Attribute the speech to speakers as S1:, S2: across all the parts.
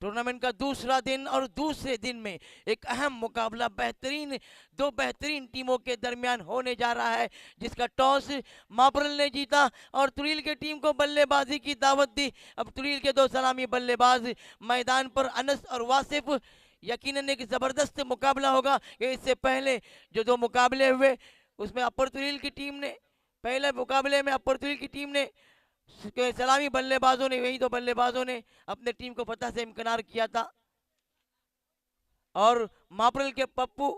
S1: Tournament का दूसरा दिन और दूसरे दिन में एक अहम मुकाबला दो बेहतरीन टीमों के दरमियान होने जा रहा है, जिसका टॉस मापरल ने जीता और तुरील की टीम को बल्लेबाजी की दावत दी। अब तुरील के दो सलामी बल्लेबाज मैदान पर, अनस और वासिफ। यकीनन एक जबरदस्त मुकाबला होगा। इससे पहले जो दो मुकाबले हुए उसमें अपर तुरील की टीम ने, पहले मुकाबले में अपर तुरील की टीम ने सलामी बल्लेबाजों ने, वही तो बल्लेबाजों ने अपने टीम को फतह से इम्कनार किया था। और मापरल के पप्पू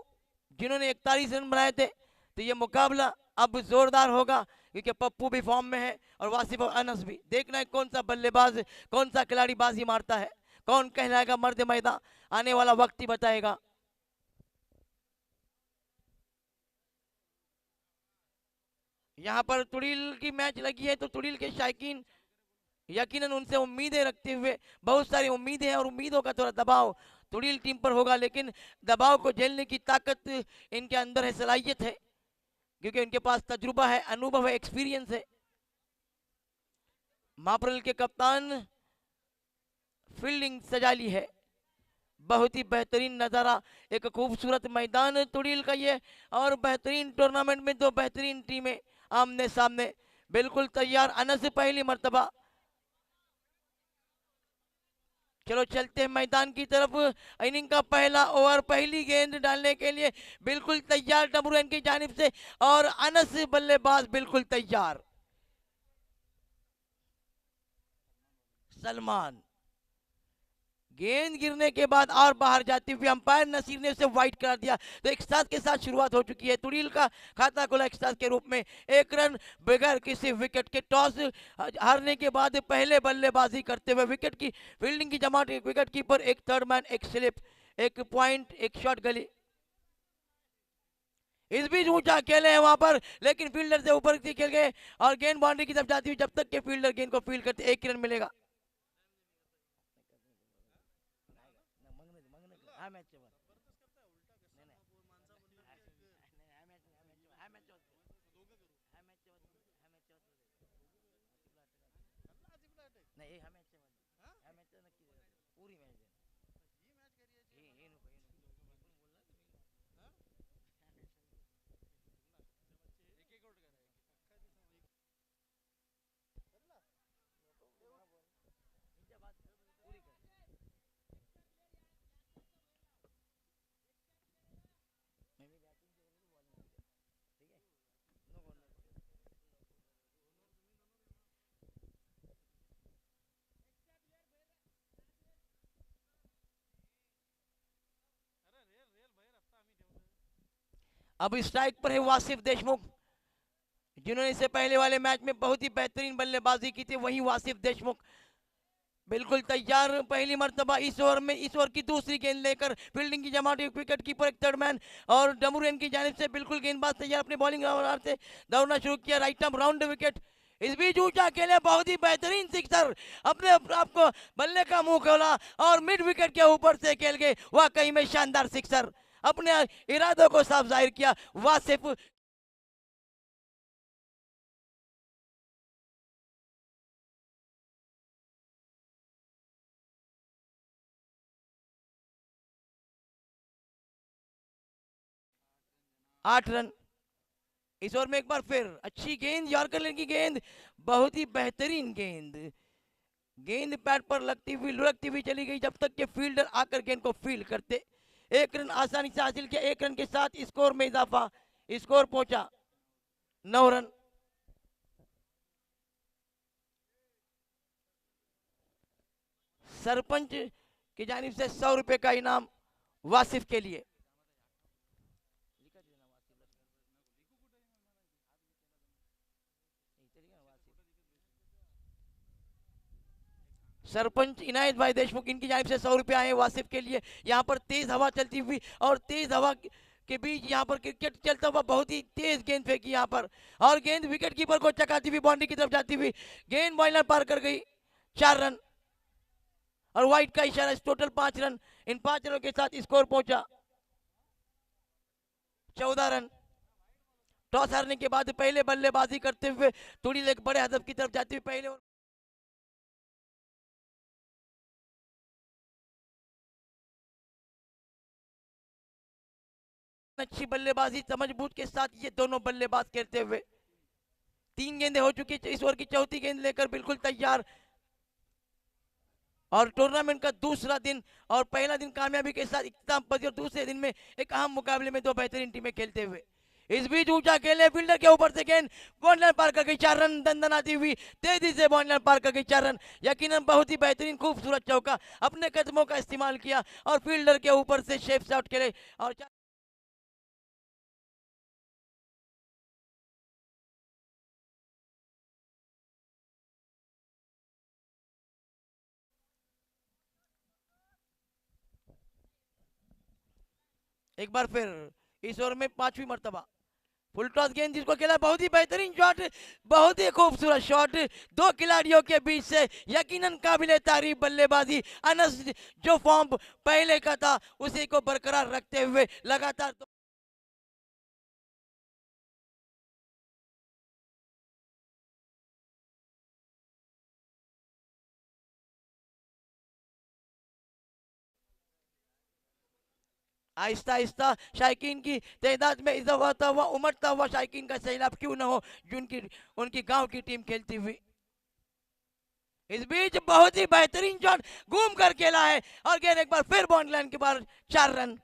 S1: जिन्होंने 41 रन बनाए थे। तो ये मुकाबला अब जोरदार होगा क्योंकि पप्पू भी फॉर्म में है और वासिफ और अनस भी। देखना है कौन सा बल्लेबाज, कौन सा खिलाड़ी बाजी मारता है, कौन कहलाएगा मर्द मैदान, आने वाला वक्त ही बताएगा। यहाँ पर तुड़ील की मैच लगी है तो तुड़ील के शायकीन यकीनन उनसे उम्मीदें रखते हुए, बहुत सारी उम्मीदें हैं और उम्मीदों का थोड़ा दबाव तुड़ील टीम पर होगा, लेकिन दबाव को झेलने की ताकत इनके अंदर है, सलाहियत है, क्योंकि इनके पास तजुर्बा है, अनुभव है, एक्सपीरियंस है। मापरल के कप्तान फील्डिंग सजा ली है, बहुत ही बेहतरीन नज़ारा, एक खूबसूरत मैदान तुड़ील का ये, और बेहतरीन टूर्नामेंट में दो बेहतरीन टीमें आमने सामने, बिल्कुल तैयार। अनस पहली मर्तबा, चलो चलते हैं मैदान की तरफ। इनिंग का पहला ओवर, पहली गेंद डालने के लिए बिल्कुल तैयार डमरू की जानिब से, और अनस बल्लेबाज बिल्कुल तैयार। सलमान गेंद गिरने के बाद और बाहर जाती हुई अंपायर नसीर ने उसे वाइट करा दिया। तो एक साथ के साथ शुरुआत हो चुकी है। तुड़ील का खाता खुला एक साथ के रूप में, एक रन बगैर किसी विकेट के। टॉस हारने के बाद पहले बल्लेबाजी करते हुए विकेट की फील्डिंग की जमात, एक विकेट कीपर, एक थर्ड मैन, एक स्लिप, एक पॉइंट, एक शॉट गली। इस बीच ऊंचा खेले हैं वहां पर, लेकिन फील्डर से ऊपर से खेल गए और गेंद बाउंड्री की तरफ जाती हुई, जब तक के फील्डर गेंद को फील्ड करते एक रन मिलेगा। नहीं हमें पूरी मैच अब स्ट्राइक पर है वासिफ देशमुख, जिन्होंने इससे पहले वाले मैच में बहुत ही बेहतरीन बल्लेबाजी की थी। वही वासिफ देशमुख बिल्कुल तैयार, पहली मर्तबा इस ओवर में, इस ओवर की दूसरी गेंद लेकर फील्डिंग की जमात, एक विकेट कीपर, एक थर्ड मैन, और डमरू की जानिब से बिल्कुल गेंदबाज तैयार, अपने बॉलिंग से दौड़ना शुरू किया। राइट आर्म राउंड विकेट, इस बीच ऊंचा खेले, बहुत ही बेहतरीन सिक्सर, अपने आपको बल्ले का मुंह खोला और मिड विकेट के ऊपर से खेल गए। वाकई में शानदार सिक्सर, अपने इरादों को साफ जाहिर किया वासिफ। 8 रन। इस ओवर में एक बार फिर अच्छी गेंद, यॉर्कर की गेंद, बहुत ही बेहतरीन गेंद, गेंद पैड पर लगती हुई, लुढ़कती हुई चली गई, जब तक के फील्डर आकर गेंद को फील्ड करते। एक रन आसानी से हासिल किया, एक रन के साथ स्कोर में इजाफा, स्कोर पहुंचा 9 रन। सरपंच की जानिब से 100 रुपए का इनाम वासिफ के लिए। सरपंच इनायत भाई देशमुख, इनकी जानिब से 100 रुपये आए वासिफ के लिए। यहाँ पर तेज हवा चलती हुई, और तेज हवा के बीच यहाँ पर क्रिकेट चलता हुआ, बहुत ही तेज गेंद फेंकी यहाँ पर, और गेंद विकेट कीपर को चकाती हुई बाउंड्री की तरफ जाती हुई, गेंद बॉयलर पार कर गई। 4 रन और व्हाइट का इशारा, टोटल 5 रन। इन 5 रनों के साथ स्कोर पहुंचा 14 रन। टॉस हारने के बाद पहले बल्लेबाजी करते हुए थोड़ी एक बड़े हदफ की तरफ जाती हुई पहले अच्छी बल्लेबाजी समझबूझ के साथ ये दोनों बल्लेबाज खेलते हुए। 3 गेंदें हो चुकी, इस ओवर की चौथी गेंद लेकर बिल्कुल तैयार। और टूर्नामेंट का दूसरा दिन और पहला दिन कामयाबी के साथ इख्तिताम पहुंची और दूसरे दिन में एक अहम मुकाबले में दो बेहतरीन टीमें खेलते हुए। इस बीच ऊंचा खेले फील्डर के ऊपर से गेंद बॉन्ड लाइन पार कर गई, 4 रन दंदनाती हुई तेजी से बॉन्ड लाइन पार कर गई, 4 रन। यकीनन बहुत ही बेहतरीन खूबसूरत चौका, अपने कदमों का इस्तेमाल किया और फील्डर के ऊपर से शेप शॉट खेले और एक बार फिर इस ओवर में 5वीं मर्तबा फुल टॉस गेंद जिसको खेला, बहुत ही बेहतरीन शॉट, बहुत ही खूबसूरत शॉट दो खिलाड़ियों के बीच से। यकीनन काबिले तारीफ बल्लेबाजी, अनस जो फॉर्म पहले का था उसी को बरकरार रखते हुए लगातार आहिस्ता आहिस्ता शायकीन की तादाद में इजाफा होता हुआ, उमड़ता हुआ शायकीन का सैलाब क्यों ना हो जो उनकी गांव की टीम खेलती हुई। इस बीच बहुत ही बेहतरीन शॉट घूम कर खेला है और गेंद एक बार फिर बाउंड्री लाइन के बाहर, 4 रन।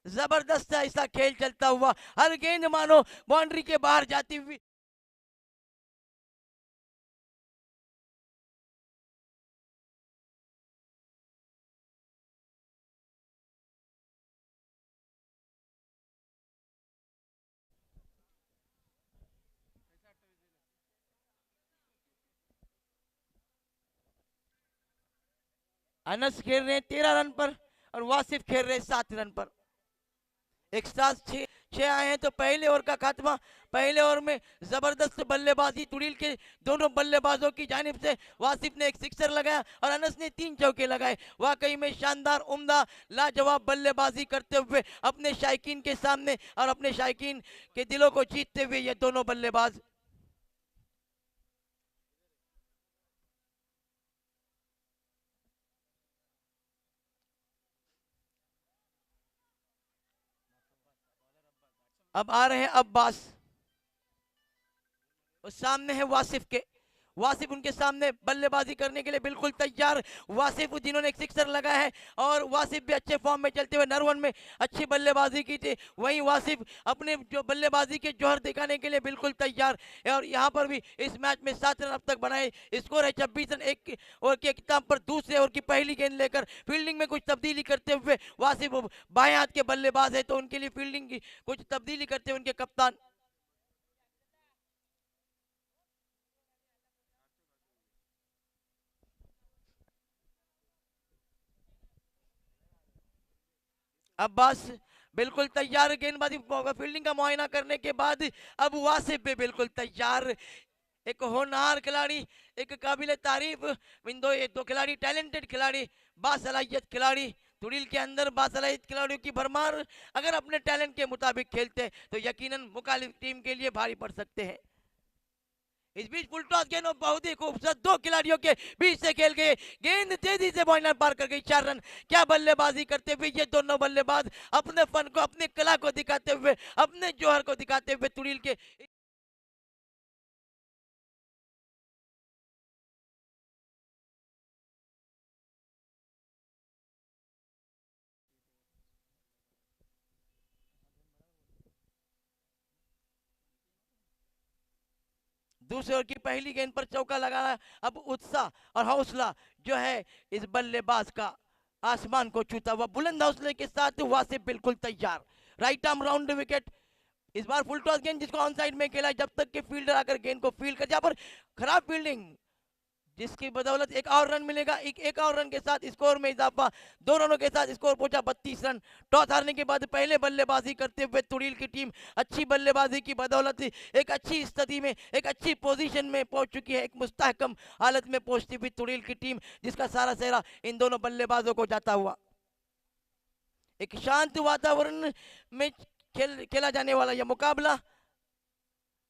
S1: जबरदस्त ऐसा खेल चलता हुआ, हर गेंद मानो बाउंड्री के बाहर जाती हुई। अनस खेल रहे हैं 13 रन पर और वासिफ खेल रहे हैं 7 रन पर। एक साथ छह आए हैं तो पहले ओवर का खात्मा। पहले ओवर में जबरदस्त बल्लेबाजी तुड़ील के दोनों बल्लेबाजों की जानिब से। वासिफ ने एक सिक्सर लगाया और अनस ने 3 चौके लगाए। वाकई में शानदार उम्दा लाजवाब बल्लेबाजी करते हुए अपने शायकीन के सामने और अपने शायकीन के दिलों को जीतते हुए ये दोनों बल्लेबाज। अब आ रहे हैं अब्बास और सामने है वासिफ के। वासिफ उनके सामने बल्लेबाजी करने के लिए बिल्कुल तैयार। वासिफ जिन्होंने एक सिक्सर लगाया है और वासिफ भी अच्छे फॉर्म में चलते हुए नरवन में अच्छी बल्लेबाजी की थी। वहीं वासिफ अपने जो बल्लेबाजी के जौहर दिखाने के लिए बिल्कुल तैयार है और यहाँ पर भी इस मैच में 7 रन अब तक बनाए। स्कोर है 26 रन। एक ओवर के इख्तिताम पर दूसरे ओवर की पहली गेंद लेकर फील्डिंग में कुछ तब्दीली करते हुए वासिफ बाएं हाथ के बल्लेबाज है तो उनके लिए फील्डिंग की कुछ तब्दीली करते हुए उनके कप्तान। अब्बास बिल्कुल तैयार गेंदबाजी फील्डिंग का मुआयना करने के बाद अब वासिफ भी बिल्कुल तैयार। एक होनहार खिलाड़ी, एक काबिल तारीफ ये दो खिलाड़ी, टैलेंटेड खिलाड़ी, बासलाहियत खिलाड़ी। तुड़ील के अंदर बासलाहियत खिलाड़ियों की भरमार। अगर अपने टैलेंट के मुताबिक खेलते तो यकीनन मुखालिफ टीम के लिए भारी पड़ सकते हैं। इस बीच फुल टॉस गेंद और बहुत ही खूबसूरत दो खिलाड़ियों के बीच से खेल गए। गेंद तेजी से बॉल पार कर गई, 4 रन। क्या बल्लेबाजी करते हुए ये दोनों बल्लेबाज अपने फन को, अपनी कला को दिखाते हुए, अपने जौहर को दिखाते हुए तुड़ील के दूसरे ओवर की पहली गेंद पर चौका लगाना। अब उत्साह और हौसला जो है इस बल्लेबाज का आसमान को छूता हुआ, बुलंद हौसले के साथ वासिफ बिल्कुल तैयार। Right arm round wicket. इस बार फुल टॉस गेंद जिसको ऑन साइड में खेला जब तक कि फील्डर आकर गेंद को फील्ड कर, जहां पर खराब फील्डिंग जिसकी बदौलत एक और रन मिलेगा। एक और रन के साथ स्कोर में इजाफा, 2 रनों के साथ स्कोर पहुंचा 32 रन। टॉस हारने के बाद पहले बल्लेबाजी करते हुए तुड़ील की टीम अच्छी बल्लेबाजी की बदौलत एक अच्छी स्थिति में, एक अच्छी पोजीशन में पहुंच चुकी है। एक मुस्तहकम हालत में पहुंचती हुई तुड़ील की टीम जिसका सारा सेहरा इन दोनों बल्लेबाजों को जाता हुआ। एक शांत वातावरण में खेला जाने वाला यह मुकाबला।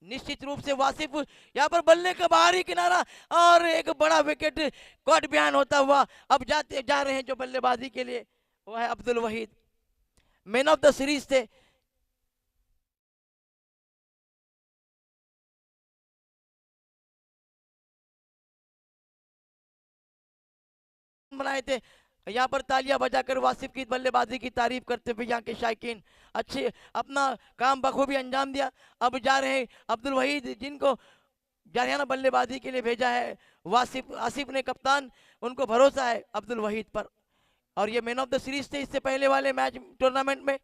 S1: निश्चित रूप से वासिफ यहाँ पर बल्ले का बाहरी किनारा और एक बड़ा विकेट कॉट बयान होता हुआ। अब जा रहे हैं जो बल्लेबाजी के लिए वो है Abdul Waheed. Man of the series थे बनाए थे। यहाँ पर तालियां बजाकर वासिफ की बल्लेबाजी की तारीफ करते हुए यहाँ के शायकीन अच्छे अपना काम बखूबी अंजाम दिया। अब जा रहे हैं अब्दुल वहीद, जिनको जारियाना बल्लेबाजी के लिए भेजा है वासिफ आसिफ ने कप्तान, उनको भरोसा है अब्दुल वहीद पर। और ये मैन ऑफ द सीरीज थे इससे पहले वाले मैच टूर्नामेंट में।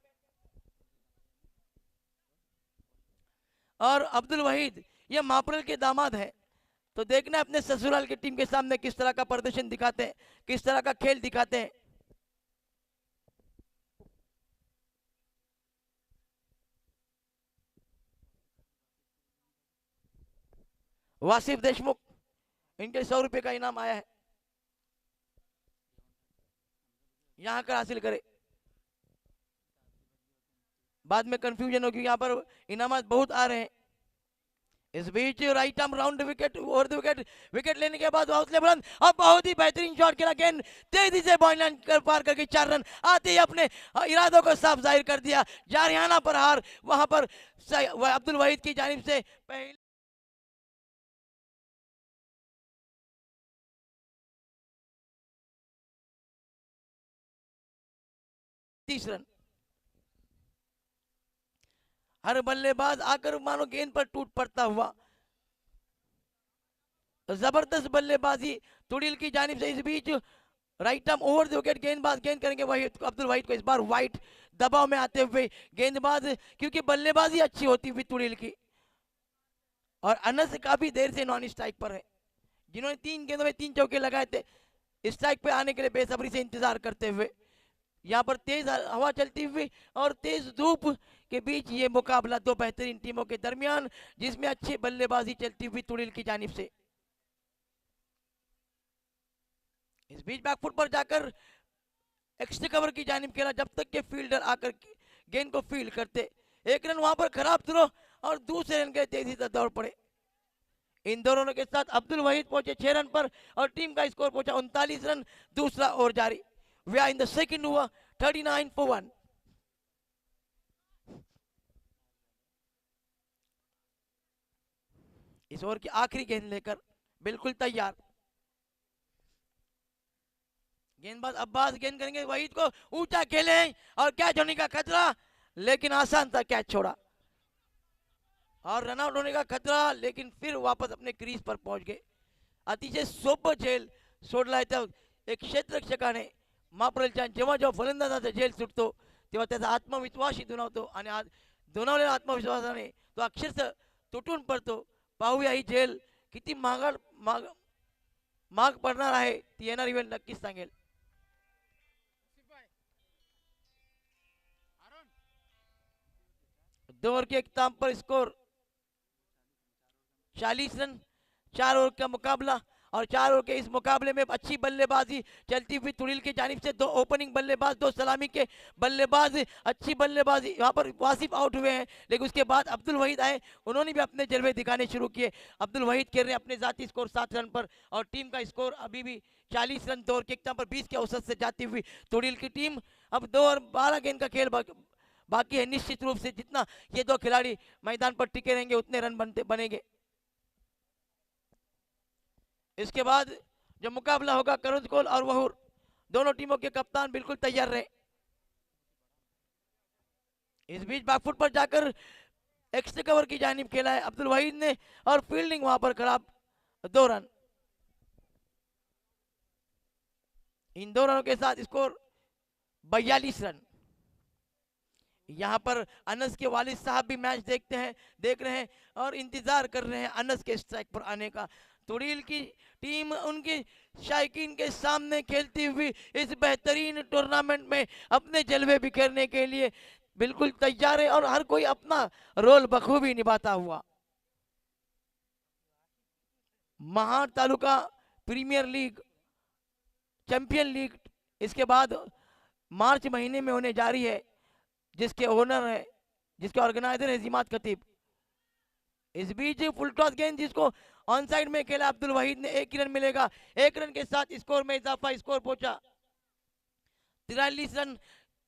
S1: और अब्दुल वहीद ये मापरल के दामाद हैं, तो देखना अपने ससुराल की टीम के सामने किस तरह का प्रदर्शन दिखाते हैं, किस तरह का खेल दिखाते हैं। वासिफ देशमुख, इनके 100 रुपए का इनाम आया है, यहां कर हासिल करे। बाद में कंफ्यूजन होगी, यहाँ पर इनामात बहुत आ रहे हैं। इस बीच right arm round wicket, over the wicket, wicket लेने के बाद हौसले बुलंद और बहुत ही बेहतरीन शॉट खेला, गेंद तेजी से बॉल लाइन कर पार करके 4 रन आते ही अपने इरादों को साफ जाहिर कर दिया। जारियाना पर हार, वहां पर अब्दुल वहीद की जानिब से पहले 30 रन। हर बल्लेबाज आकर मानो गेंद पर टूट पड़ता हुआ, जबरदस्त बल्लेबाजी तुड़िल की जानिब से। इस बीच right arm over the wicket, गेंदबाज गेंद करेंगे वहीद, अब्दुल वहीद को इस बार वाइट दबाव में आते हुए गेंदबाज, क्योंकि बल्लेबाजी अच्छी होती हुई तुड़िल की। और अनस काफी देर से नॉन स्ट्राइक पर है, जिन्होंने 3 गेंदों में 3 चौके लगाए थे, स्ट्राइक पे आने के लिए बेसब्री से इंतजार करते हुए। यहाँ पर तेज हवा चलती हुई और तेज धूप के बीच ये मुकाबला दो बेहतरीन टीमों के दरमियान, जिसमें अच्छी बल्लेबाजी चलती हुई तुड़िल की जानिब से। इस बीच बैकफुट पर जाकर एक्स्ट्रा कवर की जानिब खेला, जब तक के फील्डर आकर गेंद को फील्ड करते। 1 रन वहां पर खराब थ्रो और दूसरे रन के तेजी से दौड़ पड़े। इन दोनों के साथ अब्दुल वहीद पहुंचे 6 रन पर और टीम का स्कोर पहुंचा 39 रन। दूसरा ओवर जारी। We are in the second over, 39 for 1. इस ओवर की आखिरी गेंद लेकर बिल्कुल तैयार गेंदबाज अब्बास गेंद करेंगे, वहीद को ऊंचा खेले और कैच होने का खतरा, लेकिन आसान था कैच छोड़ा और रनआउट होने का खतरा, लेकिन फिर वापस अपने क्रीज पर पहुंच गए। अतिशय सोपं झेल सोडलाय त्या एक क्षेत्ररक्षकाने महाप्रलचान, जेव्हा जेव्हा फलंदाजाचा झेल सुटतो तेव्हा त्याचा आत्मविश्वासही दुणावतो आणि आज दुणावलेल्या आत्मविश्वासाने तो अक्षरशः तुटून पडतो। पाहूया ही झेल किती माग पडणार आहे, ती येणारी वेळ नक्कीच सांगेल। 2 ओवर के इख्तिताम पर स्कोर 40 रन। 4 ओवर का मुकाबला और 4 ओवर के इस मुकाबले में अच्छी बल्लेबाजी चलती हुई तुड़िल की जानिब से। 2 ओपनिंग बल्लेबाज, 2 सलामी के बल्लेबाज, अच्छी बल्लेबाजी। यहाँ पर वासिफ आउट हुए हैं, लेकिन उसके बाद अब्दुल वहीद आए, उन्होंने भी अपने जलवे दिखाने शुरू किए। अब्दुल वहीद खेल रहे हैं अपने जाती स्कोर 7 रन पर और टीम का स्कोर अभी भी 40 रन। 2 ओवर के इख्तिताम पर 20 के औसत से जाती हुई तुड़िल की टीम। अब 2 और 12 गेंद का खेल बाकी है। निश्चित रूप से जितना ये 2 खिलाड़ी मैदान पर टिके रहेंगे उतने रन बनेंगे। इसके बाद जो मुकाबला होगा, करुण कोल और वहूर, दोनों टीमों के कप्तान बिल्कुल तैयार रहे। इस बीच बैकफुट पर जाकर एक्स्ट्रा कवर की जानिब खेला है अब्दुल वहीद ने और फील्डिंग वहां पर खराब। 2 रन। इन 2 रनों के साथ स्कोर 42 रन। यहाँ पर अनस के वालिद साहब भी मैच देख रहे हैं और इंतजार कर रहे हैं अनस के स्ट्राइक पर आने का। तुड़िल की टीम उनके शायकीन के सामने खेलती हुई इस बेहतरीन टूर्नामेंट में अपने जलवे बिखेरने के लिए बिल्कुल तैयार है और हर कोई अपना रोल बखूबी निभाता हुआ। Mahad taluka premier league, champion league इसके बाद मार्च महीने में होने जा रही है, जिसके ओनर है, जिसके ऑर्गेनाइजर है जिमात खतीब। इस बीच फुल टॉस गेंद जिसको ऑन साइड में खेला अब्दुल वहीद ने, 1 रन मिलेगा। 1 रन के साथ स्कोर में इजाफा, स्कोर पहुंचा 43 रन।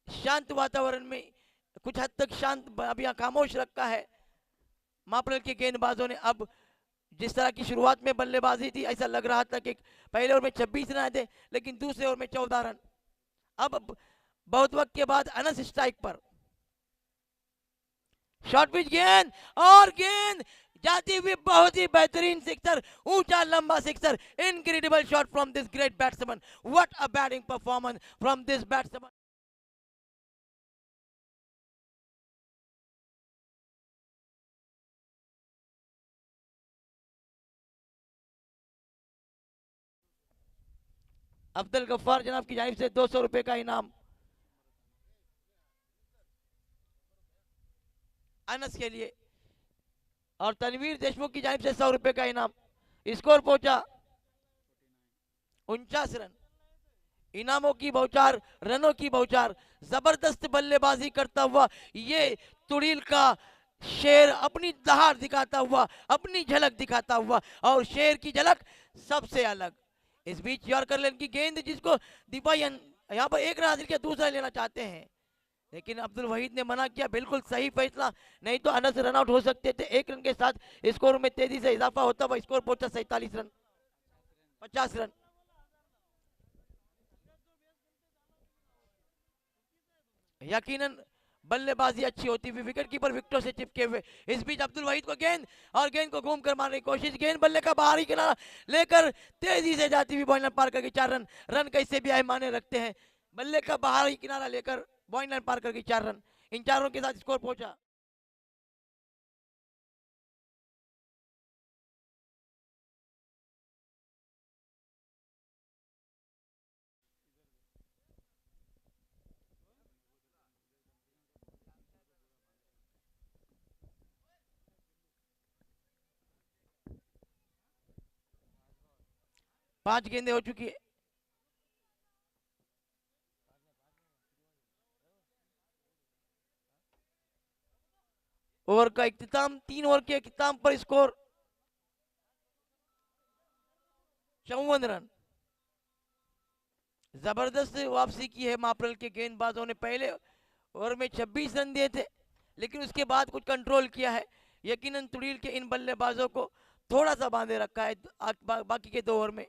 S1: शांत वातावरण में, कुछ हद तक शांत, अभी खामोश रखा है मापरल के गेंदबाजों ने। अब जिस तरह की शुरुआत में बल्लेबाजी थी, ऐसा लग रहा था कि पहले ओवर में 26 रन आए थे, लेकिन दूसरे ओवर में 14 रन। अब बहुत वक्त के बाद अनस स्ट्राइक पर, शॉर्ट पिच गेंद, और गेंद जाती हुई बहुत ही बेहतरीन सिक्सर, ऊंचा लंबा sixer. Incredible shot from this great batsman, what a batting performance from this batsman. Abdul Gaffar जनाब की जानिब से 200 रुपए का इनाम अनस के लिए, और तनवीर देशमुख की जानिब से 100 रुपए का इनाम। स्कोर पहुंचा 49 रन। इनामों की बौछार, रनों की बौछार, जबरदस्त बल्लेबाजी करता हुआ ये तुड़ील का शेर अपनी दहाड़ दिखाता हुआ, अपनी झलक दिखाता हुआ, और शेर की झलक सबसे अलग। इस बीच यॉर्कर लेन की गेंद, जिसको दीपा यहाँ पर एक रन हासिल किया, दूसरा लेना चाहते हैं, लेकिन अब्दुल वहीद ने मना किया। बिल्कुल सही फैसला, नहीं तो अनस रन आउट हो सकते थे। एक रन के साथ स्कोर में तेजी से इजाफा होता हुआ स्कोर पहुंचा 47 रन, 50 रन। यकीनन बल्लेबाजी अच्छी होती हुई, विकेट कीपर विकेटों से चिपके हुए। इस बीच अब्दुल वहीद को गेंद, और गेंद को घूम कर मारने की कोशिश, गेंद बल्ले का बाहरी किनारा लेकर तेजी से जाती हुई बॉइनर पार करके 4 रन। रन कैसे भी आए माने रखते हैं, बल्ले का बाहरी किनारा लेकर बॉइनर पार करके 4 रन। इन चारों के साथ स्कोर पहुंचा 5 गेंदें हो चुकी है। ओवर का इख्तिताम, 3 ओवर के इख्तिताम पर स्कोर 54 रन। जबरदस्त वापसी की है मापरल के गेंदबाजों ने। पहले ओवर में 26 रन दिए थे, लेकिन उसके बाद कुछ कंट्रोल किया है। यकीनन तुड़ील के इन बल्लेबाजों को थोड़ा सा बांधे रखा है बाकी के 2 ओवर में।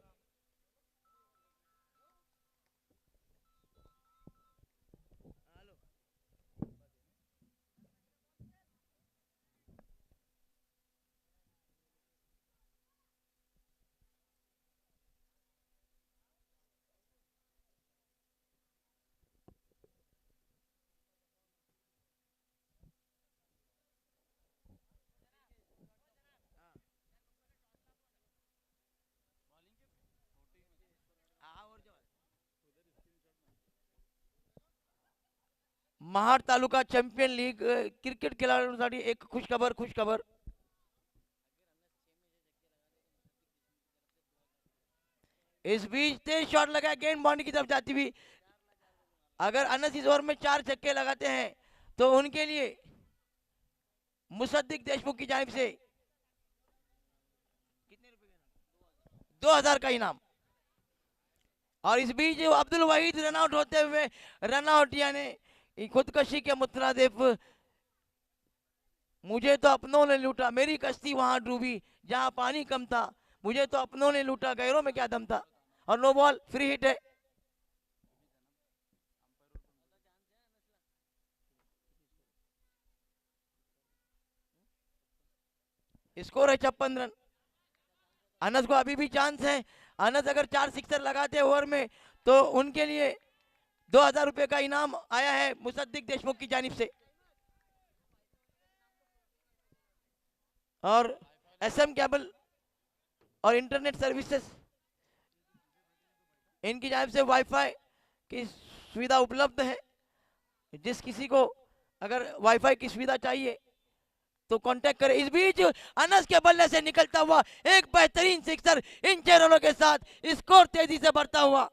S1: Mahad taluka champion league cricket खेळाडूंसाठी एक खुशखबर। इस बीच तेज शॉट लगा, गेंद बाउंड्री की तरफ जाती हुई। अगर अनस इस ओवर में 4 छक्के लगाते हैं तो उनके लिए मुसद्दिक देशमुख की जानिब से कितने रुपए 2000 का इनाम। और इस बीच अब्दुल वहीद रन आउट होते हुए, रन आउट यानी खुदकशी के मुतरादिफ, मुझे तो अपनों ने लूटा, मेरी कश्ती वहां डूबी जहां पानी कम था, मुझे तो अपनों ने लूटा, गैरों में क्या दम था। और नो बॉल, फ्री हिट है। स्कोर है 56 रन। अनस को अभी भी चांस है। अनस अगर 4 सिक्सर लगाते ओवर में तो उनके लिए 2000 रुपए का इनाम आया है मुसद्दिक देशमुख की जानिब से। और एसएम केबल और इंटरनेट सर्विसेज, इनकी जानिब से वाईफाई की सुविधा उपलब्ध है। जिस किसी को अगर वाईफाई की सुविधा चाहिए तो कांटेक्ट करें। इस बीच अनस के बल्ले से निकलता हुआ एक बेहतरीन सिक्सर, इन 6 रनों के साथ स्कोर तेजी से बढ़ता हुआ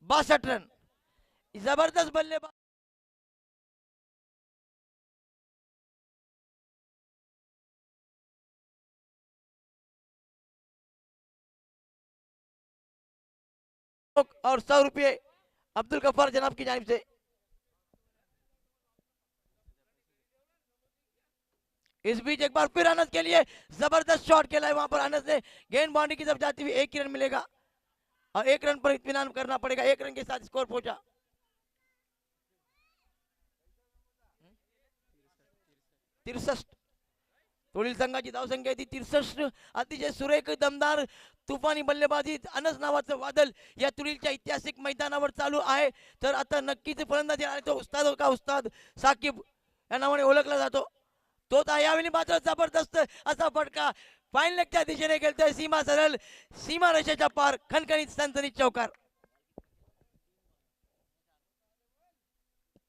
S1: 62 रन। जबरदस्त बल्लेबाज और 100 रुपये अब्दुल गफ्फार जनाब की जानिब से। इस बीच एक बार फिर अनस के लिए जबरदस्त शॉट खेला है वहां पर अनस ने। गेंद बाउंड्री की तरफ जाती हुई 1 ही रन मिलेगा और 1 रन पर इत्मीनान करना पड़ेगा। 1 रन के साथ स्कोर पहुंचा। तिरसष्ट पुढील संघाची धावसंख्या ती 63। अतिशय सुरेख दमदार तुफानी बल्लेबाजी अनस नावाचं वादळ या तुरीलच्या ऐतिहासिक मैदानावर चालू आहे। तर आता नक्कीच फलंदाजी आले तो उस्ताद का उस्ताद साकिब या नावाने ओळखला जातो। तो यावेळी मात्र जबरदस्त असा फटका फाईन लेगच्या दिशेने खेळतोय सीमा सरळ सीमा रेषेच्या पार खणखणीत सनसनीत चौकार।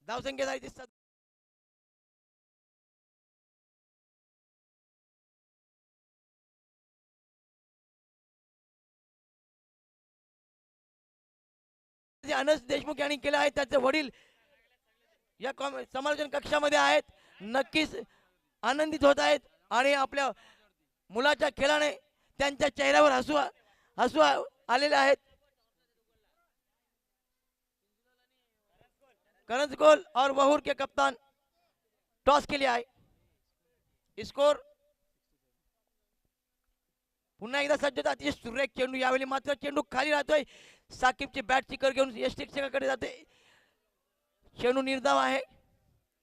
S1: धावसंख्या झाली अनस देशमुख यांनी केलं आहे। त्याचे वडील या समालोचन कक्षामध्ये आहेत, नक्कीच आनंदित होत आहेत आणि आपल्या मुलाच्या खेळाने त्यांच्या चेहऱ्यावर हसू आलेले आहेत। करंज गोल और वहूर के कप्तान टॉस के लिए आए। स्कोर पुन्हा एकदा सज्जता अतिशय सुरेख चेंडू यावेळी मात्र चेंडू खाली राहतोय। साकिबची बॅट चिकर घेऊन यष्टिक्षकाकडे जाते। चेंडू निर्धाव आहे।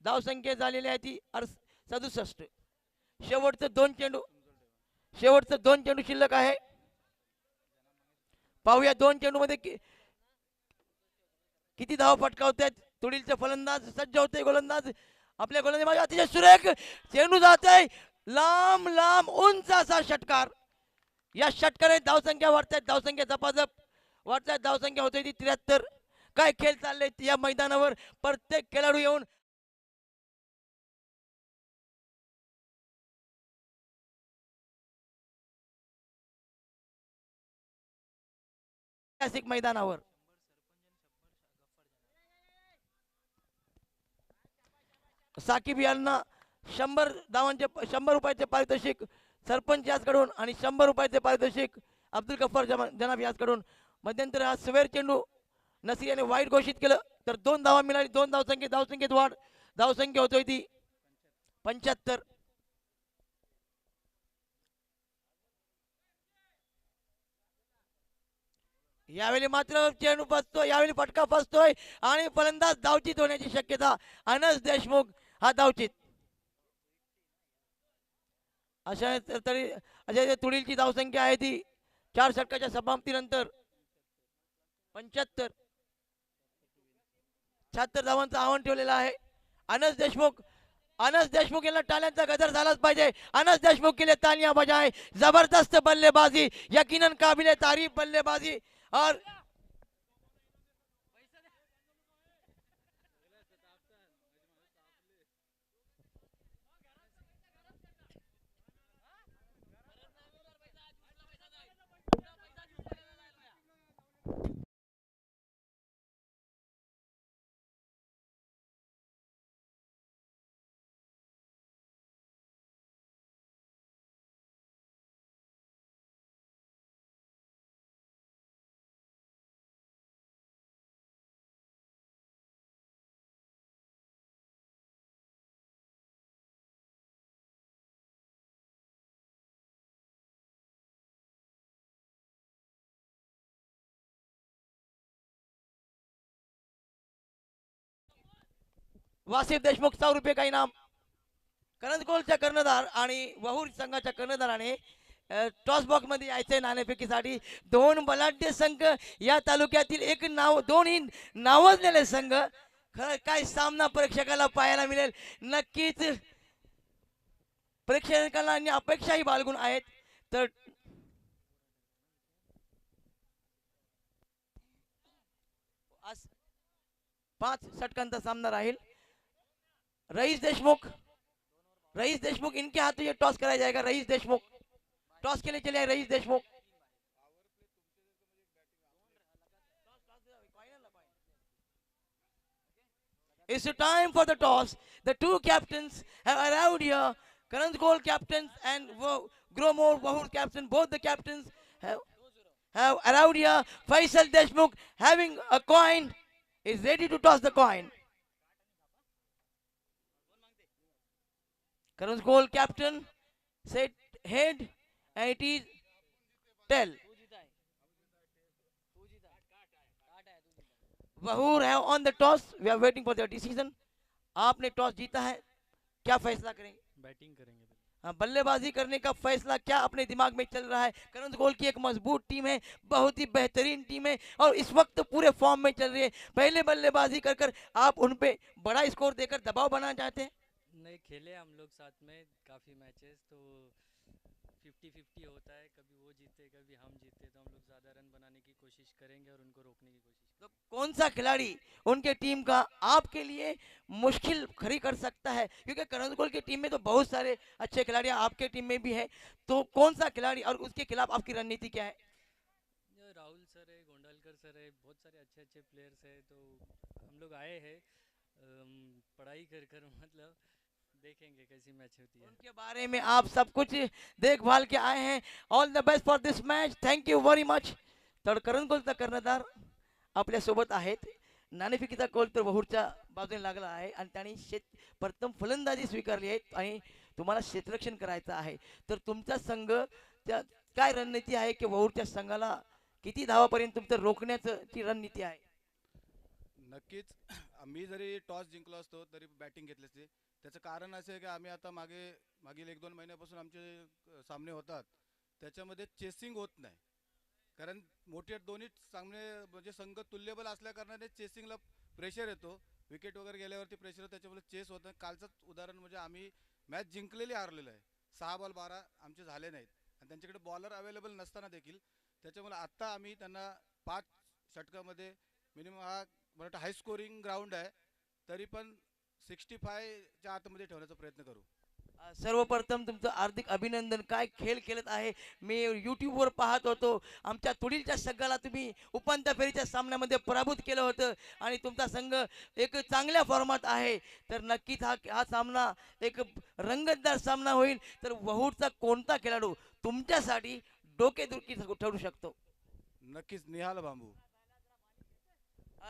S1: धाव संख्या झालेली आहे ती 67। शेवटचं दोन चेंडू शिल्लक आहे। पाहूया दोन चेंडू मध्ये किती धाव फटकावतात तुडीलचे फलंदाज। सज्ज होते गोलंदाज आपल्या गोलंदाजी अतिशय सुरेख चेंडू जातोय लांब लांब उंच असा षटकार। या षटकाने धावसंख्या वाढतात, धावसंख्या झपाझप वाढतात, धावसंख्या होते ती 73। काय खेळ चालले या मैदानावर, प्रत्येक खेळाडू येऊन ऐतिहासिक मैदानावर साकिब यांना 100 धावांचे 100 रुपयाचे पारितोषिक सरपंच याचकडून आणि 100 रुपयाचे पारितोषिक अब्दुल गफ्फार जनाब याचकडून। मध्यंतरी हा सवेर चेंडू नसीर याने वाईट घोषित केलं तर 2 धावा मिळाली। 2 धावसंख्येत वाढ, धावसंख्या होतोय ती 75। यावेळी मात्र चेंडू फसतोय, यावेळी फटका फसतोय आणि फलंदाज धावचित होण्याची शक्यता। अनस देशमुख हा धावचित। अशा तरी अशा तुडीलची धावसंख्या आहे ती 4 षटकाच्या समाप्तीनंतर 75। 76 धावांचं आव्हान ठेवलेलं आहे। अनस देशमुख यांना टाळ्यांचा गजर झालाच पाहिजे। अनस देशमुख के लिए तालियां बजाएं। जबरदस्त बल्लेबाजी, यकीनन काबिले तारीफ बल्लेबाजी और वासिफ देशमुख 100 रुपये का इनाम। करंजकोलच्या कर्णधार आणि वहूर संघाच्या कर्णधाराने टॉस बॉक्स मध्ये यायचंय नाणेफेकीसाठी। 2 बलाढ्य संघ या तालुक्यातील एक दोन्ही नावाजलेले संघ। खरं काय सामना प्रेक्षकाला पाहायला मिळेल, नक्कीच प्रेक्षकांना अपेक्षाही बाळगून आहेत। तर आज 5 षटकांचा सामना राहील। रईस देशमुख इनके हाथ में ये टॉस कराया जाएगा। रईस देशमुख टॉस के लिए चले आए। Rice Deshmukh It's time for the toss. The two captains have arrived here. Karanjkol captains and Gromor Wahur captain, both the captains have arrived here. Faisal Deshmukh having a coin is ready to toss the coin. Karan's goal captain set head and it is tail. Vahur have on the toss. We are waiting for their decision. आपने toss जीता है, क्या फैसला करेंगे?
S2: Batting करेंगे।
S1: हाँ, बल्लेबाजी करने का फैसला क्या अपने दिमाग में चल रहा है? करंज गोल की एक मजबूत टीम है, बहुत ही बेहतरीन टीम है और इस वक्त पूरे फॉर्म में चल रही है। पहले बल्लेबाजी कर कर आप उन पे बड़ा स्कोर देकर दबाव बनाना चाहते हैं?
S2: नहीं, खेले हम लोग साथ में काफ़ी मैचेस, तो 50-50 होता है, कभी वो जीते कभी हम जीते, तो हम लोग ज़्यादा रन बनाने की कोशिश करेंगे और उनको रोकने की कोशिश
S1: तो कौन सा खिलाड़ी उनके टीम का आपके लिए मुश्किल खड़ी कर सकता है? क्योंकि करंज गोल की टीम में तो बहुत सारे अच्छे खिलाड़ी आपके टीम में भी है, तो कौन सा खिलाड़ी और उसके खिलाफ आपकी रणनीति क्या है?
S2: करेंगे। राहुल सर है, गोंडलकर सर है, बहुत सारे अच्छे अच्छे प्लेयर्स है, तो हम लोग आए हैं पढ़ाई कर कर मतलब देखेंगे कैसी मैच होती है।
S1: उनके बारे में आप सब कुछ देखभाल के आए हैं। All the best for this match, thank you very much. तर करण गोलचा कर्णधार आपल्या सोबत आहेत. नाणेफेकीचा गोल तर वहूरच्या बाजूने लागला आहे आणि त्यांनी प्रथम फलंदाजी स्वीकारली आहे आणि तुम्हाला क्षेत्ररक्षण करायचं आहे. तर तुमचा संघ काय रणनीती आहे की वहूरच्या संघाला किती धावापर्यंत तुमचं रोखण्याचं ती रणनीती आहे?
S3: नक्कीच. आम्ही जरी टॉस जिंकलो असतो तरी बॅटिंग घेतली असती. त्याचं कारण असं आहे की आम्ही आता मागील 1-2 महिन्यापासून आमचे सामने होतात, त्याच्यामध्ये चेसिंग होत नाही. कारण मोठे दोन्ही सामने म्हणजे संघ तुल्यबल असल्या कारणाने चेसिंगला प्रेशर येतो, विकेट वगैरे गेल्यावरती प्रेशर, त्याच्यामुळे चेस होत नाही. कालचंच उदाहरण म्हणजे आम्ही मॅच जिंकलेली हारलेलो आहे. 6 बॉल 12 आमचे झाले नाहीत आणि त्यांच्याकडे बॉलर अवेलेबल नसताना देखील, त्याच्यामुळे आत्ता आम्ही त्यांना 5 षटकामध्ये मिनिमम हा मला हाय स्कोरिंग ग्राउंड आहे, तरी पण 65च्या आतमध्ये ठेवण्याचा प्रयत्न करू.
S1: सर्वप्रथम तुमचं हार्दिक अभिनंदन. काय खेळ खेळत आहे, मी यूट्यूबवर पाहत होतो. आमच्या तुडीलच्या संघाला तुम्ही उपांत्य फेरीच्या सामन्यामध्ये पराभूत केलं होतं आणि तुमचा संघ एक चांगल्या फॉर्मात आहे. तर नक्कीच हा हा सामना एक रंगतदार सामना होईल. तर वहूरचा कोणता खेळाडू तुमच्यासाठी डोकेदुखी ठरू शकतो?
S3: नक्कीच निहाल बांबू.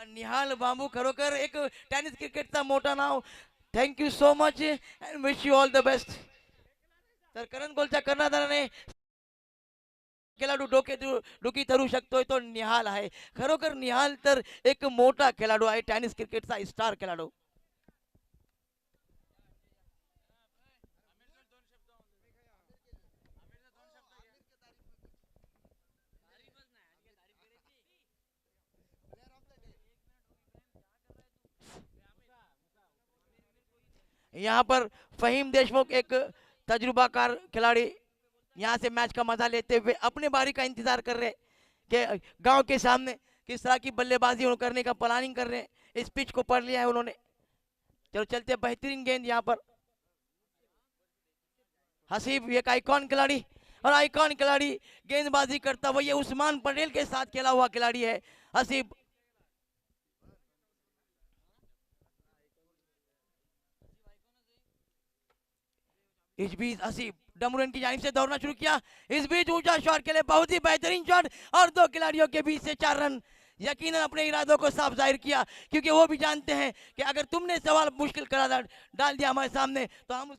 S1: निहाल बांबू खरोखर एक टेनिस क्रिकेटचा मोठा नाव. Thank you so much and wish you all the best. तर करण गोलच्या कर्णधाराने खेळाडू डोकी धरू शकतोय तो निहाल आहे. खरोखर निहाल तर एक मोठा खेळाडू आहे, टेनिस क्रिकेटचा स्टार खेळाडू. यहाँ पर फहीम देशमुख एक तजुर्बाकार खिलाड़ी यहाँ से मैच का मजा लेते हुए अपने बारी का इंतजार कर रहे कि गांव के सामने किस तरह की बल्लेबाजी करने का प्लानिंग कर रहे हैं. इस पिच को पढ़ लिया है उन्होंने. चलो चलते, बेहतरीन गेंद यहाँ पर. हसीब एक आइकॉन खिलाड़ी और आइकॉन खिलाड़ी गेंदबाजी करता हुआ ये उस्मान पटेल के साथ खेला हुआ खिलाड़ी है हसीब. इस बीच हसीब डमरन की जानिब से दौड़ना शुरू किया. इस बीच ऊंचा शॉट के लिए बहुत ही बेहतरीन शॉट और दो खिलाड़ियों के बीच से 4 रन. यकीनन अपने इरादों को साफ जाहिर किया, क्योंकि वो भी जानते हैं कि अगर तुमने सवाल मुश्किल करा डाल दिया हमारे सामने तो हम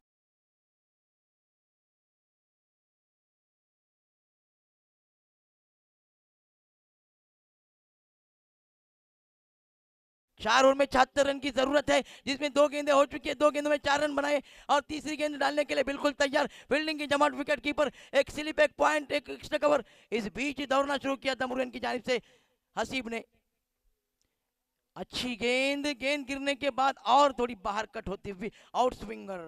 S1: 4 ओवर में 76 रन की जरूरत है, जिसमें 2 गेंदें हो चुकी है. 2 गेंदों में 4 रन बनाए और तीसरी गेंद डालने के लिए बिल्कुल तैयार. फील्डिंग की जमात, विकेट कीपर, एक स्लिप, एक पॉइंट, एक एक्स्ट्रा कवर. इस बीच दौड़ना शुरू किया तमुरन की जानिब से हसीब ने. अच्छी गेंद, गेंद गिरने के बाद और थोड़ी बाहर कट होती हुई आउट स्विंगर,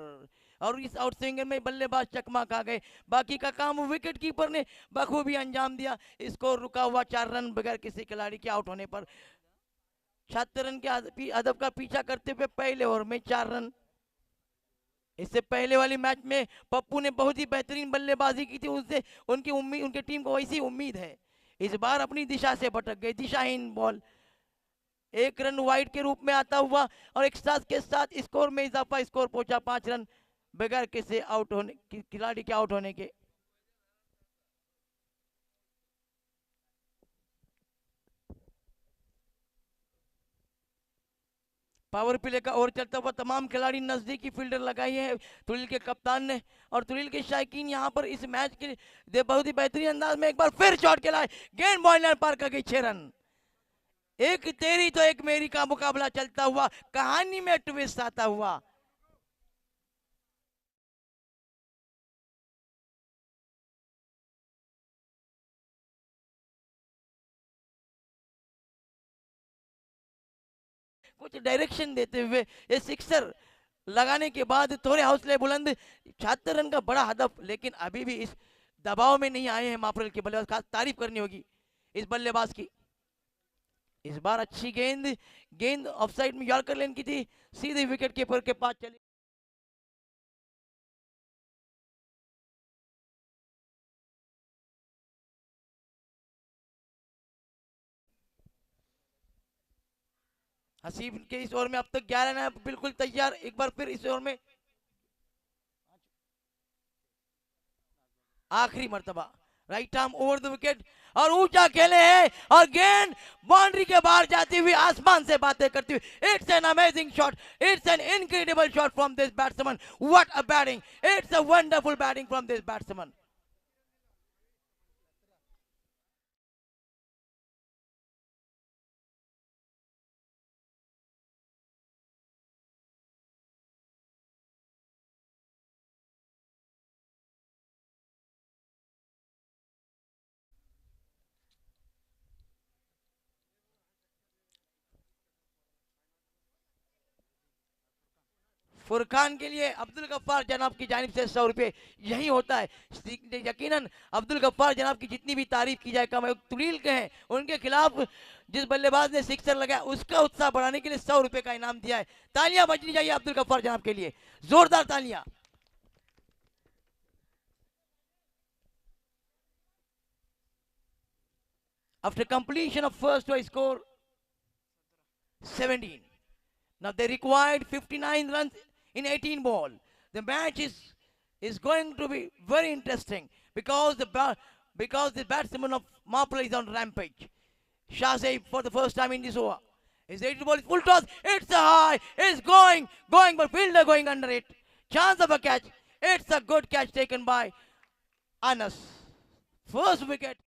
S1: और इस आउट स्विंगर में बल्लेबाज चकमा खा गए. बाकी का काम विकेट कीपर ने बखूबी अंजाम दिया. स्कोर रुका हुआ 4 रन बगैर किसी खिलाड़ी के आउट होने पर. 76 रन के अदब का पीछा करते हुए पहले ओवर में 4 रन. इससे पहले वाली मैच में पप्पू ने बहुत ही बेहतरीन बल्लेबाजी की थी. उससे उनकी टीम को वैसी उम्मीद है. इस बार अपनी दिशा से भटक गई, दिशाहीन बॉल. 1 रन वाइड के रूप में आता हुआ और एक साथ के साथ स्कोर में इजाफा. स्कोर पहुंचा 5 रन बगैर किसी आउट होने खिलाड़ी के आउट होने के. पावर प्ले का ओवर चलता हुआ तमाम खिलाड़ी नजदीकी फील्डर लगाई है तुलिल के कप्तान ने, और तुलिल के शायकीन यहाँ पर इस मैच के बहुत ही बेहतरीन अंदाज में एक बार फिर शॉट खेला है, गेंद बॉल लाइन पार कर गई 6 रन। एक तेरी तो एक मेरी का मुकाबला चलता हुआ, कहानी में ट्विस्ट आता हुआ। कुछ डायरेक्शन देते हुए ये सिक्सर लगाने के बाद थोड़े हौसले बुलंद, 76 रन का बड़ा हदफ, लेकिन अभी भी इस दबाव में नहीं आए हैं मापरल के बल्लेबाज। खास तारीफ करनी होगी इस बल्लेबाज की। इस बार अच्छी गेंद, गेंद ऑफसाइड में यॉर्कर लेन की थी, सीधे विकेट कीपर के पास चली। हसीब के इस ओवर में अब तक 11 रन है, बिल्कुल तैयार एक बार फिर इस ओवर में आखिरी मर्तबा right arm over the wicket और ऊंचा खेले हैं और गेंद बाउंड्री के बाहर जाती हुई आसमान से बातें करती हुई। It's an amazing shot, it's an incredible shot from this batsman, what a batting, it's a wonderful batting from this batsman. Furqan के लिए अब्दुल गफ्फार जनाब की जानिब से 100 रुपये यही होता है। यकीनन अब्दुल गफ्फार जनाब की जितनी भी तारीफ की जाए कम है। तुलील के हैं, उनके खिलाफ जिस बल्लेबाज ने सिक्सर लगाया उसका उत्साह बढ़ाने के लिए 100 रुपये का इनाम दिया है। तालियां बजनी चाहिए अब्दुल गफ्फार जनाब के लिए, जोरदार तालियां। After completion of first over score 17. Now they required 59 runs in 18 ball. The match is going to be very interesting because the batsman of Marple is on rampage. Shahzaib for the first time in this over is ready to ball. Full toss. It's a high. It's going, but fielder going under it. Chance of a catch. It's a good catch taken by Anas. First wicket.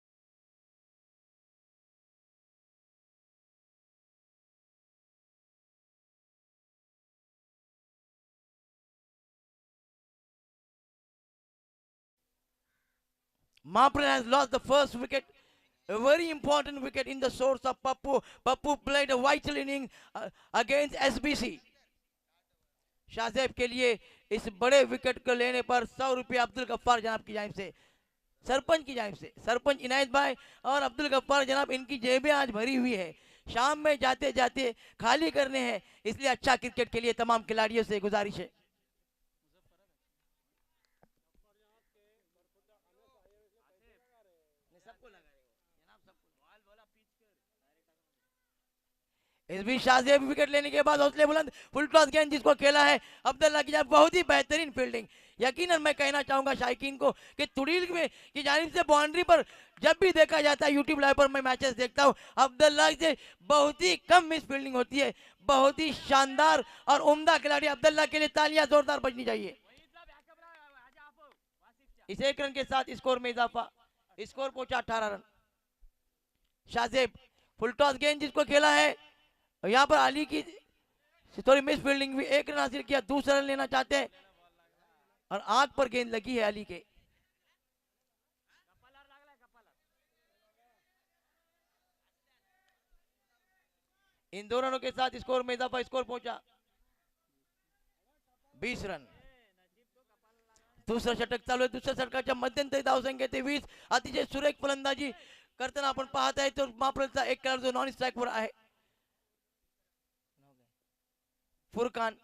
S1: Marple has lost the first wicket, a very important wicket in the source of Pappu. Pappu played a vital inning against SBC. Shahzeb के लिए इस बड़े wicket को लेने पर 100 रुपये अब्दुल गफ्फार जनाब की जानिब से, सरपंच की जानिब से, सरपंच इनायत भाई और अब्दुल गफ्फार जनाब, इनकी जेबें आज भरी हुई है। शाम में जाते जाते खाली करने हैं, इसलिए अच्छा क्रिकेट के लिए तमाम खिलाड़ियों से गुजारिश है। इस बीच शाहजेब विकेट लेने के बाद हौसले बुलंद, फुल टॉस गेंद जिसको खेला है अब्दुल्ला की जानिब, बहुत ही बेहतरीन फील्डिंग। यकीनन मैं कहना चाहूंगा शायकीन को कि तुड़ील में की जानिब से बाउंड्री पर जब भी देखा जाता है, यूट्यूब लाइव पर मैं मैचेस देखता हूं, अब्दुल्ला से बहुत ही कम मिस फील्डिंग होती है। बहुत ही शानदार और उम्दा खिलाड़ी अब्दुल्ला के लिए तालियां जोरदार बजनी चाहिए। इस एक रन के साथ स्कोर में इजाफा, स्कोर पहुंचा 18 रन। शाहजेब फुल टॉस गेंद जिसको खेला है, यहाँ पर अली की थोड़ी मिस फील्डिंग भी, एक रन हासिल किया, दूसरा रन लेना चाहते हैं और आंख पर गेंद लगी है अली के। इन दो रनों के साथ स्कोर में इजाफा, स्कोर पहुंचा 20 रन। दूसरा षटक चालू है, दुसऱ्या षटकाच्या मध्यंतरी धावसंख्या 20। अतिशय सुरेख फलंदाजी करताना आपण पाहत आहे तो मापरचा एक खेळाडू जो नॉन स्ट्राइक वर आहे, फुरकान।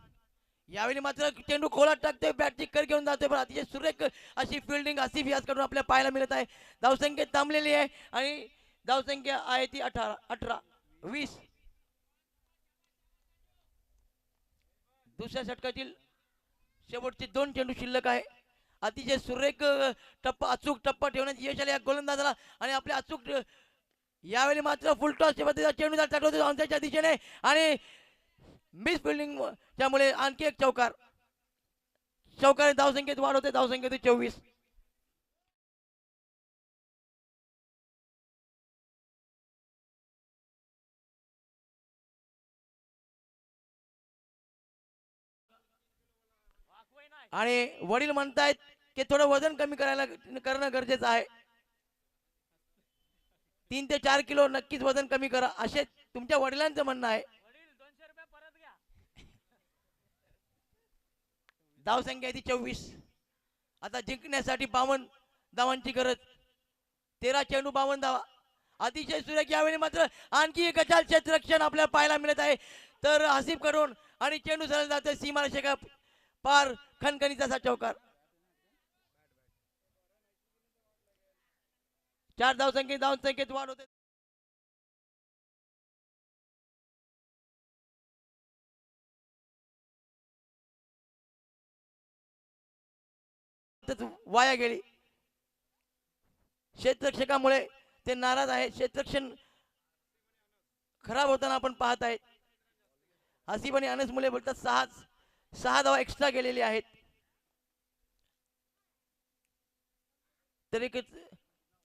S1: यावेळी मात्र चेंडू खोलात टाकते, बॅटची कर घेऊन जाते, पण अतिशय सुरेख अशी फिल्डिंग आसिफ याजकडून आपल्याला पाहायला मिळत आहे। धावसंख्या थांबलेली आहे आणि धावसंख्या आहे ती 18-20। दुसऱ्या षटकातील शेवटचे 2 चेंडू शिल्लक आहे। अतिशय सुरेख टप्पा, अचूक टप्पा ठेवण्याची यश आले या गोलंदाजाला आणि आपल्या अचूक यावेळी मात्र फुल टॉस पद्धतीचा चेंडू टाकतो ऑनसाइडच्या दिशेने आणि मिस फिल्डिंग त्यामुळे आणखी एक चौकार. चौकार धावसंख्येत वाढ होते, धावसंख्येत 24. आणि वडील म्हणतायत की थोडं वजन कमी करणं गरजेचं आहे. 3 ते 4 किलो नक्कीच वजन कमी करा, असे तुमच्या वडिलांचं म्हणणं आहे. धावसंख्या ती 24. आता जिंकण्यासाठी 52 धावांची गरज. 13 चेंडू 52 धावा. अतिशय सुरेख. यावेळी मात्र आणखी एक गजाल क्षेत्ररक्षण आपल्याला पाहायला मिळत आहे. तर हसीब कडून आणि चेंडू सरळ जाते सीमारेषेका पार. खणखणीचा असा चौकार. 4 धावसंख्येत वाढ होते. वाया गेली. क्षेत्ररक्षकामुळे ते नाराज आहे. क्षेत्ररक्षण खराब होताना आपण पाहत आहेत. हसीब आणि अनस मुले बोलतात 6 धावा एक्स्ट्रा गेलेली आहेत. तर एक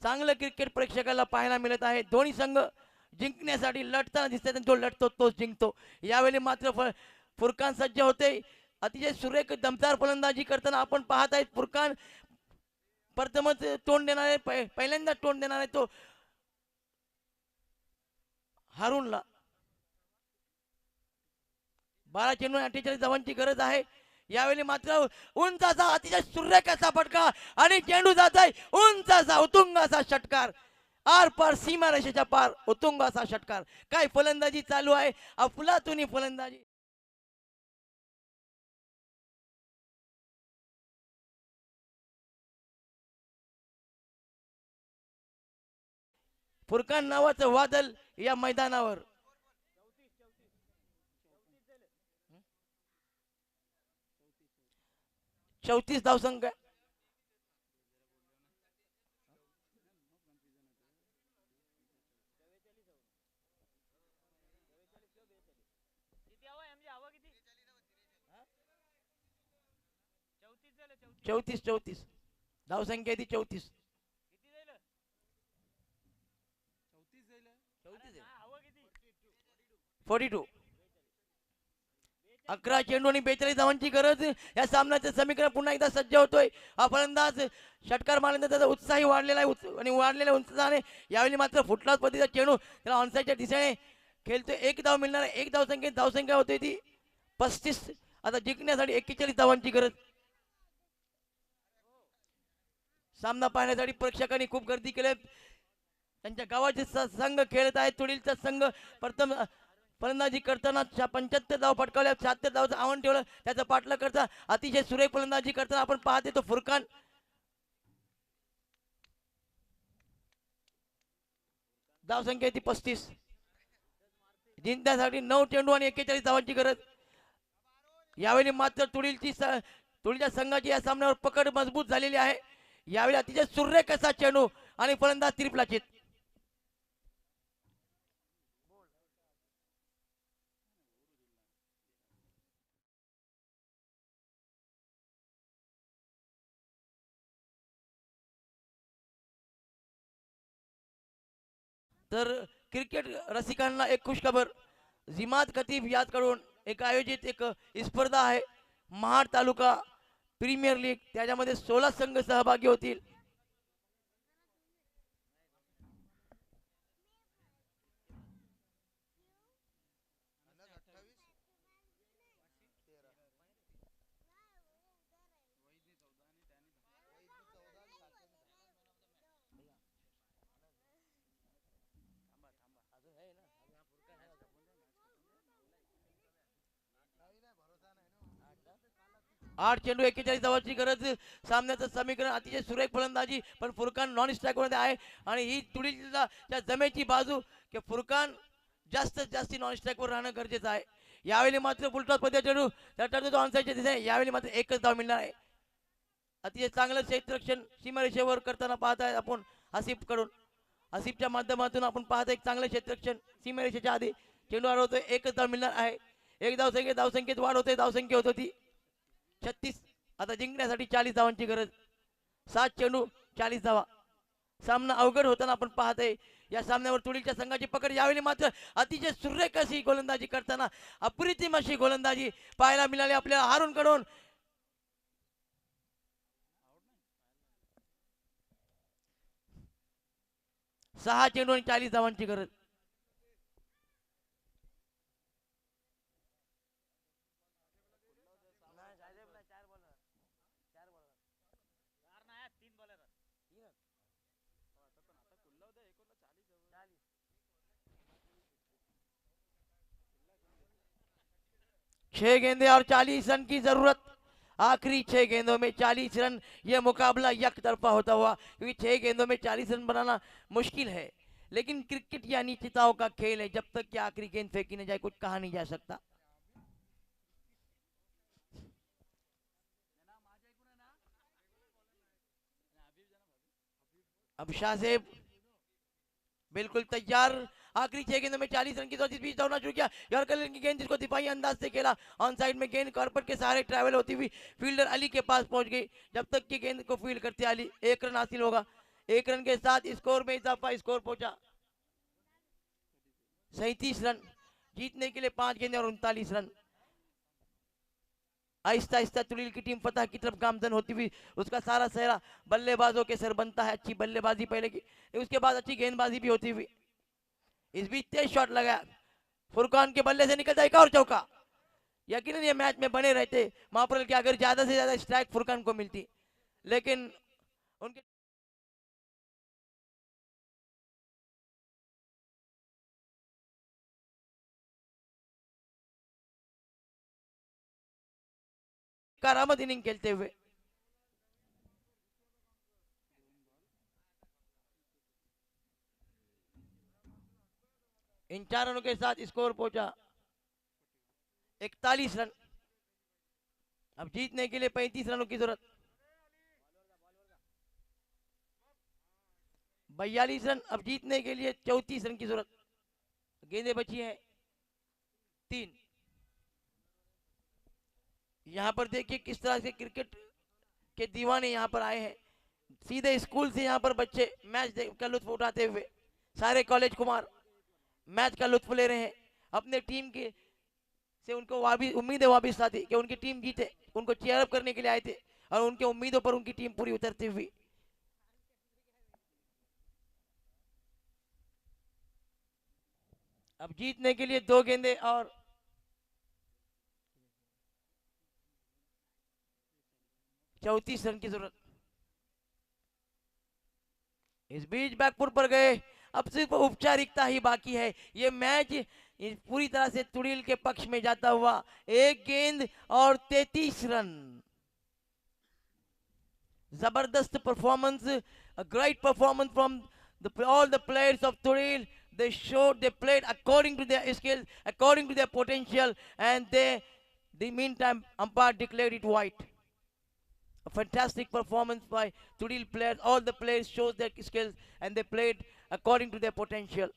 S1: चांगलं क्रिकेट प्रेक्षकाला पाहायला मिळत आहे. दोन्ही संघ जिंकण्यासाठी लढताना दिसतात. जो लढतो तोच जिंकतो. यावेळी मात्र फुरकान सज्ज होते. अतिशय सुरेख दमदार फलंदाजी करताना आपण पाहत आहेत. फुरकान प्रथमच तोंड देणारे, पहिल्यांदा तोंड देणारे तो हारूनला. 12 चेंडू 48 धावांची गरज आहे. यावेळी मात्र उंच असा अतिशय सुरेख असा फटका आणि चेंडू जात आहे उंच असा उतुंग असा षटकार. आर पार सीमारेषेच्या पार उतुंग असा षटकार. काय फलंदाजी चालू आहे, अफलातूनी फलंदाजी. फुरकान नावाचं वादळ या मैदानावर. 34 धावसंख्या. चौतीस धावसंख्या ती 34. 42. 11 चेंडू आणि 42 धावांची गरज. या सामन्याचं समीकरण पुन्हा एकदा सज्ज होतोय. हा फलंदाज षटकार मारल्यानंतर त्याचा उत्साही वाढलेला आहे आणि वाढलेल्या उंचाने यावेळी मात्र फुटलाच पद्धतीचा चेंडू त्याला ऑनसाईडच्या दिशेने खेळतोय. 1 धाव मिळणार आहे. 1 धावसंख्या होते ती 35. आता जिंकण्यासाठी 41 धावांची गरज. सामना पाहण्यासाठी प्रेक्षकांनी खूप गर्दी केली. त्यांच्या गावाचे संघ खेळत आहेत. तुडीलचा संघ प्रथम फलंदाजी करताना 75 धाव फटकावल्या. 76 धावचं आव्हान ठेवलं. त्याचा पाठलाग करता अतिशय सुरेख फलंदाजी करताना आपण पाहते तो फुरकान. धावसंख्या ती 35. जिंकण्यासाठी 9 चेंडू आणि 41 धावांची गरज. यावेळी मात्र तुडीलच्या संघाची या सामन्यावर पकड मजबूत झालेली आहे. यावेळी अतिशय सुरेख असा चेंडू आणि फलंदाज त्रिफलाचीत. तर क्रिकेट रसिकांना एक खुशखबर. जिमात खतीब यादकडून एक आयोजित एक स्पर्धा आहे, महाड तालुका प्रीमियर लीग. त्याच्यामध्ये 16 संघ सहभागी होतील. आठ चेंडू 41 धावांची गरज. सामन्याचं समीकरण अतिशय सुरेख फलंदाजी, पण फुरकान नॉन स्ट्राईक मध्ये आहे आणि ही तुडीच्या जमेची बाजू की फुरकान जास्तीत जास्त नॉन स्ट्राईक वर राहणं गरजेचं आहे. यावेळी मात्र फुलटॉस मध्ये चेंडू तो ऑनसाईडच्या दिशेने. यावेळी मात्र एकच धाव मिळणार आहे. अतिशय चांगलं क्षेत्ररक्षण सीमारेषेवर करताना पाहत आहे आपण हसीब कडून. हसीबच्या माध्यमातून आपण पाहत एक चांगलं क्षेत्ररक्षण सीमारेषेच्या आधी चेंडू हरवतोय. एकच धाव मिळणार आहे. एक धावसंख्येत वाढ होते. धावसंख्या होत होती 36. आता जिंकण्यासाठी 40 धावांची गरज. 7 चेंडू 40 धावा. सामना अवघड होताना आपण पाहतोय. या सामन्यावर तुडीलच्या संघाची पकड. यावेळी मात्र अतिशय सुरेख अशी गोलंदाजी करताना अप्रतिम अशी गोलंदाजी पाहायला मिळाली आपल्याला हारून कडून. सहा चेंडू आणि 40 धावांची गरज. छह गेंदे और 40 रन की जरूरत. आखिरी 6 गेंदों में 40 रन. यह मुकाबला एक तरफा होता हुआ, क्योंकि 6 गेंदों में 40 रन बनाना मुश्किल है. लेकिन क्रिकेट या अनिश्चितताओं का खेल है. जब तक कि आखिरी गेंद फेंकी न जाए कुछ कहा नहीं जा सकता. अब शाहजेब बिल्कुल तैयार. आखिरी 6 गेंदों में 40 रन की तो इस बीच दौड़ना शुरू किया. यॉर्कर की गेंद जिसको दिफाई अंदाज से खेला. ऑन साइड में गेंद कारपेट के सहारे ट्रैवल होती हुई फील्डर अली के पास पहुंच गई. जब तक कि गेंद को फील्ड करते अली 1 रन हासिल होगा. 1 रन के साथ स्कोर में इजाफा. स्कोर पहुंचा 37 रन. जीतने के लिए 5 गेंदे और 39 रन. आहिस्ता आहिस्ता तुड़ील की टीम फतह की तरफ गामजन होती हुई. उसका सारा सेहरा बल्लेबाजों के सर बनता है. अच्छी बल्लेबाजी पहले की, उसके बाद अच्छी गेंदबाजी भी होती हुई. इस बीच तेज शॉट लगाया. फुरकान के बल्ले से निकलता एक और चौका. यकीनन ये मैच में बने रहते महाप्रल के अगर ज्यादा से ज्यादा स्ट्राइक फुरकान को मिलती, लेकिन उनके करामत इनिंग खेलते हुए. इन 4 रनों के साथ स्कोर पहुंचा 41 रन. अब जीतने के लिए 35 रनों की जरूरत. 42 रन. अब जीतने के लिए 34 रन की जरूरत. गेंदें बची हैं 3. यहां पर देखिए किस तरह से क्रिकेट के दीवाने यहां पर आए हैं. सीधे स्कूल से यहां पर बच्चे मैच का लुत्फ उठाते हुए, सारे कॉलेज कुमार मैच का लुत्फ ले रहे हैं. अपने टीम के से उनको उम्मीदें वापिस आती कि उनकी टीम जीते. उनको चीयर अप करने के लिए आए थे और उनके उम्मीदों पर उनकी टीम पूरी उतरती हुई. अब जीतने के लिए 2 गेंदे और 34 रन की जरूरत. इस बीच बैकफुट पर गए. अब सिर्फ औपचारिकता ही बाकी है. ये मैच पूरी तरह से तुड़ील के पक्ष में जाता हुआ. 1 गेंद और 33 रन. जबरदस्त performance. A great performance from all the players of Tudil. They played according to their skills, according to their potential, and the meantime umpire declared it white. A fantastic performance by Tudil players. All the players showed their skills and they played according to their potential.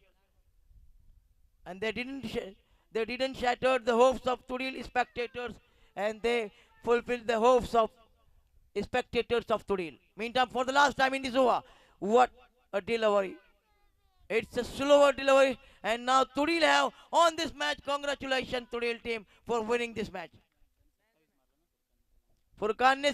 S1: And they didn't shatter the hopes of Tudil spectators, and they fulfilled the hopes of spectators of Tudil. Meantime, for the last time in this over, what a delivery. It's a slower delivery, and now Tudil have on this match. Congratulations Tudil team for winning this match. Furqan ने